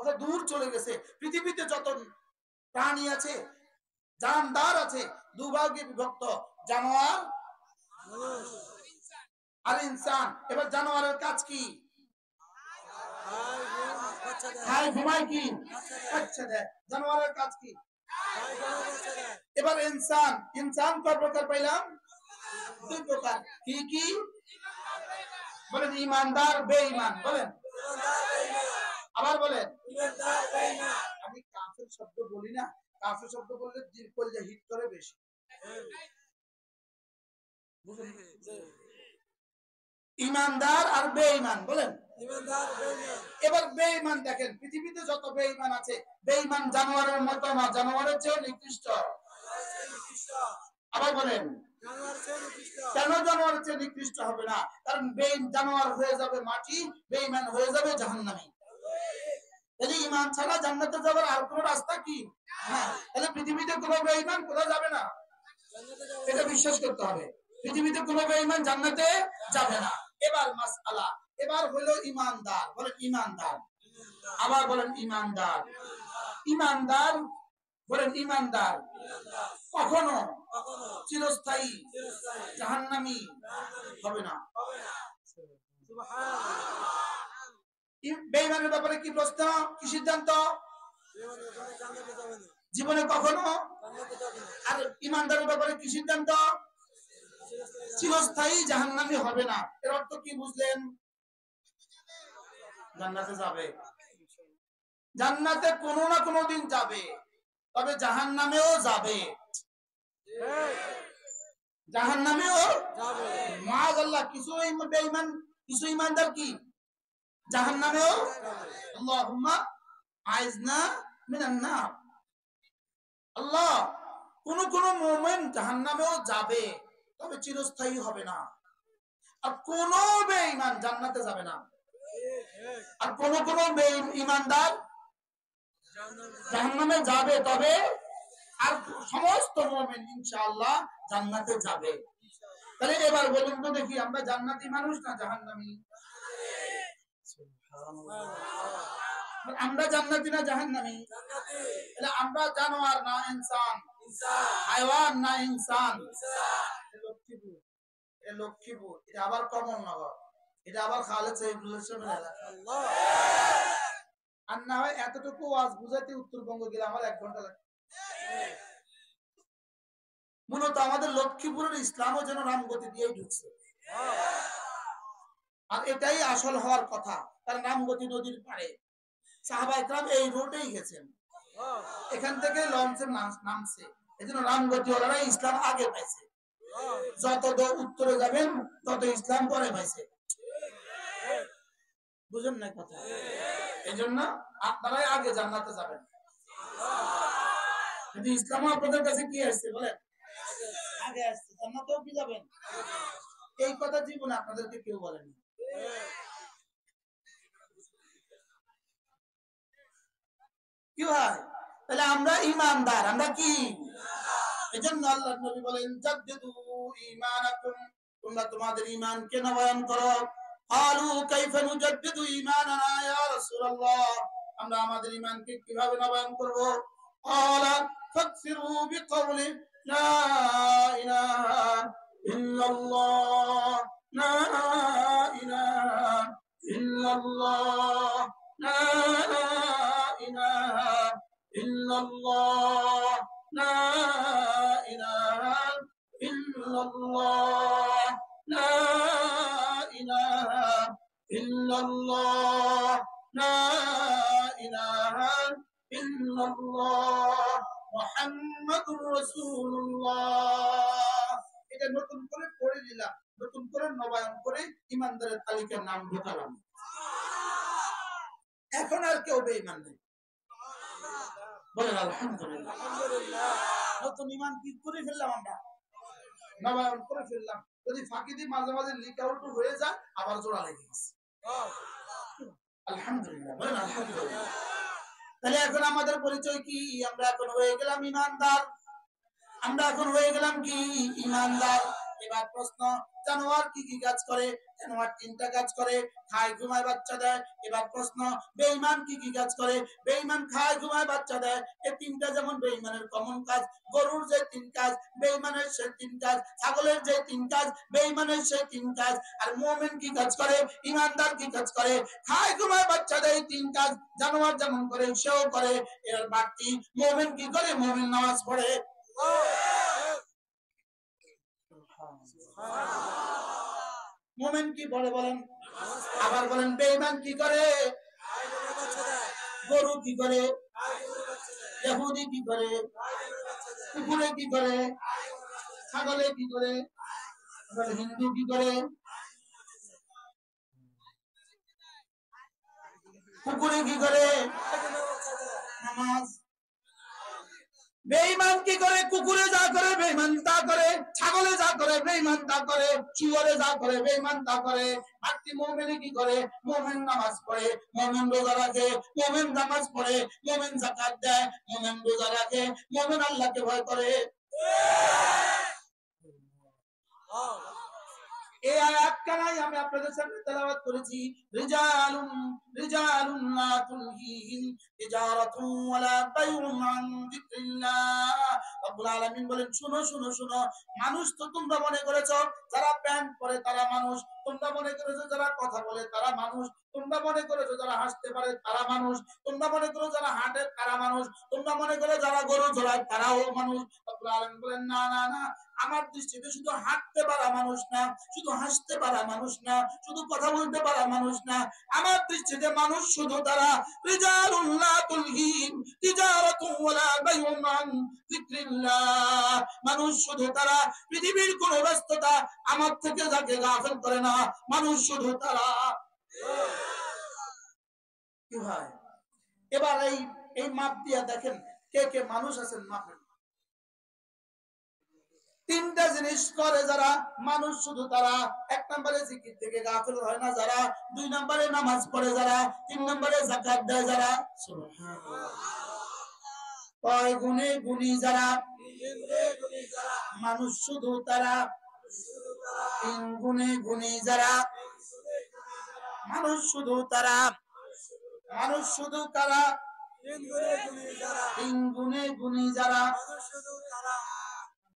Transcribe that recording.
কত দূর চলে গেছে। পৃথিবীতে যত প্রাণী আছে, জানদার আছে, দুভাগে বিভক্ত, জানোয়ার আর ইনসান। এবার জানোয়ারের কাজ কি? খায়, ঘুমায়, কি বাচ্চা দেয়। জানোয়ারের কাজ কি? এবার ইনসান, ইনসান কয় প্রকার পাইলাম? দুই প্রকার। কি কি বলেন? ইমানদার, বেঈমান। বলেন, আবার বলেন। আমি কাফের শব্দ বলি না, কাফের শব্দ বললে দিল কলজা হিট করে বেশি। ইমানদার আর বেঈমান। বলেন, এবার বেঈমান দেখেন, পৃথিবীতে যত বেঈমান আছে, বেঈমান জানোয়ারের মতো না, জানোয়ারের চেয়ে নিকৃষ্ট। আবার বলেন, কেন জানোয়ারের চেয়ে নিকৃষ্ট হবে না? কারণ জানোয়ার হয়ে যাবে মাটি, বেঈমান হয়ে যাবে জাহান্নামী। তাহলে ঈমান ছাড়া জান্নাতে যাওয়ার আর কোনো রাস্তা কি? হ্যাঁ, তাহলে পৃথিবীতে কোনো বেঈমান কোথাও যাবে না, এটা বিশ্বাস করতে হবে। পৃথিবীতে কোনো বেঈমান জান্নাতে যাবে না। এবার মাসআলা, এবার হলো ঈমানদার। বলেন ঈমানদার, আবার বলেন ঈমানদার। ঈমানদার, বলেন ঈমানদার কখনো চিরস্থায়ী জাহান্নামী হবে না। বেঈমানের ব্যাপারে কি প্রশ্ন, কি সিদ্ধান্ত? জীবনে কখনো। আর ঈমানদারের ব্যাপারে কি সিদ্ধান্ত? চিরস্থায়ী জাহান্নামী হবে না। এর অর্থ কি বুঝলেন? জান্নাতে যাবে, জান্নাতে কোনো না কোনো দিন যাবে, তবে জাহান্নামেও যাবে, জাহান্নামেও যাবে। মাআযাল্লাহ, কিছু বেঈমান, কিছু ঈমানদার কি জাহান্নামেও। আল্লাহুম্মা আইজনা মিনান নার। আল্লাহ, কোন কোন মুমিন জাহান্নামেও যাবে, তবে চিরস্থায়ী হবে না। আর কোন বেঈমান জান্নাতে যাবে না। আর কোন কোন ঈমানদার জাহান্নামে যাবে, তবে আর সমস্ত মুমিন ইনশাআল্লাহ জান্নাতে যাবে। তাহলে এবার বলুন তো দেখি, আমরা জান্নাতি মানুষ না জাহান্নামী? আমরা জান্নাতি না জাহান্নামী? তাহলে আমরা জানোয়ার না ইনসান? হায়াওয়ান না ইনসান? লক্ষ্মীপুর, এটা লক্ষ্মীপুর, এটা আবার কমলনগর, এটা আবার খালেদ সাহেবের এলাকা। আর না হয় এতটুকু ওয়াজ বুঝাইতে উত্তরবঙ্গ গেলে আমার 1 ঘন্টা লাগে। মূলত আমাদের লক্ষ্মীপুরের ইসলামও যেন রামগতি দিয়েই ঢুকছে, আর এটাই আসল হওয়ার কথা। তার রামগতি নদীর পাড়ে সাহাবায়ে কেরাম এই রোডেই গেছেন, এখান থেকে লঞ্চে নামছে। এজন্য রামগতি ওরা ইসলাম আগে পাইছে। যত উত্তরে যাবেন তত ইসলাম পরে পাইছে। বুঝেন না কথা? এজন্য আপনারাই আগে জান্নাতে যাবেন। কিন্তু ইসলাম আপনাদের কাছে কি আসছে বলেন? আগে আসছে। জান্নাতেও কি যাবেন? এই কথা জীবনে আপনাদেরকে কেউ বলেনি। কি হয়? তাহলে আমরা ঈমানদার, আমরা কি? এজন্য আল্লাহর নবী বলেন, জাদ্দিদু ঈমানাকুম, তোমরা তোমাদের ঈমানকে নবায়ন করো। ক্বালু কাইফা নুজাদ্দিদু ঈমানানা ইয়া রাসূলুল্লাহ, আমরা আমাদের ঈমানকে কিভাবে নবায়ন করব? ক্বালা ফাকসিরু বিকাউলি লা ইলাহা ইল্লাল্লাহ, লা ইলাহা ইল্লাল্লাহ, লা ইলাহা ইল্লাল্লাহ, লা ইলাহা ইল্লাল্লাহ, লা ইলাহা ইল্লাল্লাহ, লা ইলাহা ইল্লাল্লাহ মুহাম্মাদুর রাসূলুল্লাহ। এটা নতুন করে পড়ে দিলাম, নতুন করে নবায়ন করে ঈমানদারের তালিকার নাম ঢোকালাম। এখন আর কেউ বেঈমান নেই। বলেন আলহামদুলিল্লাহ। নতুন ঈমান কি করে ফেললাম, আমরা নবায়ন করে ফেললাম। যদি ফাঁকি দিয়ে মাঝে মাঝে লিক আউট হয়ে যায়, আবার জোড়া লেগে গেছে। আলহামদুলিল্লাহ, বলেন আলহামদুলিল্লাহ। তাহলে এখন আমাদের পরিচয় কি? আমরা এখন হয়ে গেলাম ঈমানদার। আমরা এখন হয়ে গেলাম কি? ঈমানদার। এবার প্রশ্ন, জানোয়ার কি কি কাজ করে? জানোয়ার তিনটা কাজ করে, খায় ঘুমায় বাচ্চা দেয়। এবার প্রশ্ন, বেঈমান কি কি কাজ করে? বেঈমান খায় ঘুমায় বাচ্চা দেয়। এই তিনটা যেমন বেঈমানের কমন কাজ, গরুর যে তিন কাজ বেঈমানের সে তিন কাজ, ছাগলের যে তিন কাজ বেঈমানের সে তিন কাজ। আর মুমিন কি কাজ করে? ইমানদার কি কাজ করে? খায় ঘুমায় বাচ্চা দেয়, তিন কাজ জানোয়ার যেমন করে সেও করে। এর বাড়তি মুমিন কি করে? মুমিন নামাজ পড়ে। মুমিন কি পড়ে বলেন? আবার বলেন, বেঈমান কি করে? গরু কি করে? ইহুদি কি করে? কুকুরে কি করে? ছাগলে কি করে? হিন্দু কি করে? কুকুরে কি করে? নামাজ। বেঈমান কি করে? কুকুরে যা করে বেঈমান তা করে, ছাগলে যা করে বেঈমান তা করে, শুয়োরে যা করে বেঈমান তা করে। আর মুমিন কি করে? মুমিন নামাজ পড়ে, মুমিন রোজা রাখে, মুমিন নামাজ পড়ে, মুমিন যাকাত দেয়, মুমিন রোজা রাখে, মুমিন আল্লাহকে ভয় করে। এই আয়াতটাই আমি আপনাদের সামনে তেলাওয়াত করেছি। রিজালুন রিজালুন লা তুলহিহিম তিজারাতুন ওয়ালা বাইউন আন যিকরিল্লাহ। রব্বুল আলামিন বলেন, শুনো শুনো শুনো, মানুষ তো তোমরা মনে করেছো যারা প্যান্ট পরে তারা মানুষ, তোমরা মনে করেছো যারা কথা বলে তারা মানুষ, তোমরা মনে করেছো যারা হাসতে পারে তারা মানুষ, তোমরা মনে করো যারা হাঁটে তারা মানুষ, তোমরা মনে করো যারা গরু চড়ায় তারাও মানুষ। রব্বুল আলামিন বলেন, না না না, আমার দৃষ্টিতে শুধু হাঁটতে পারা মানুষ না, শুধু হাসতে পারা মানুষ না, শুধু কথা বলতে পারা মানুষ না, আমার দৃষ্টিতে মানুষ শুধু তারা রিজালুন লা তুলহিম তিজারাতুন ওয়ালা বাইউন আন যিকরিল্লাহ। মানুষ শুধু তারা, পৃথিবীর কোন ব্যস্ততা আমার থেকে যাকে গাফিল করে না, মানুষ শুধু তারা। কি হয়? এবার এই মাপ দিয়া দেখেন কে কে মানুষ আছেন মাপেন। তিনটা জিনিস করে যারা মানুষ শুধু তারা, এক নম্বরে জিকির থেকে গাফিল হয় না যারা, দুই নম্বরে নামাজ পড়ে যারা, তিন নম্বরে যাকাত দেয় যারা। সুবহানাল্লাহ। কয় গুণে গুণী যারা, মানুষ শুধু তারা। তিন গুণে গুণী যারা, মানুষ শুধু তারা। মানুষ শুধু কারা? তিন গুণে গুণী যারা।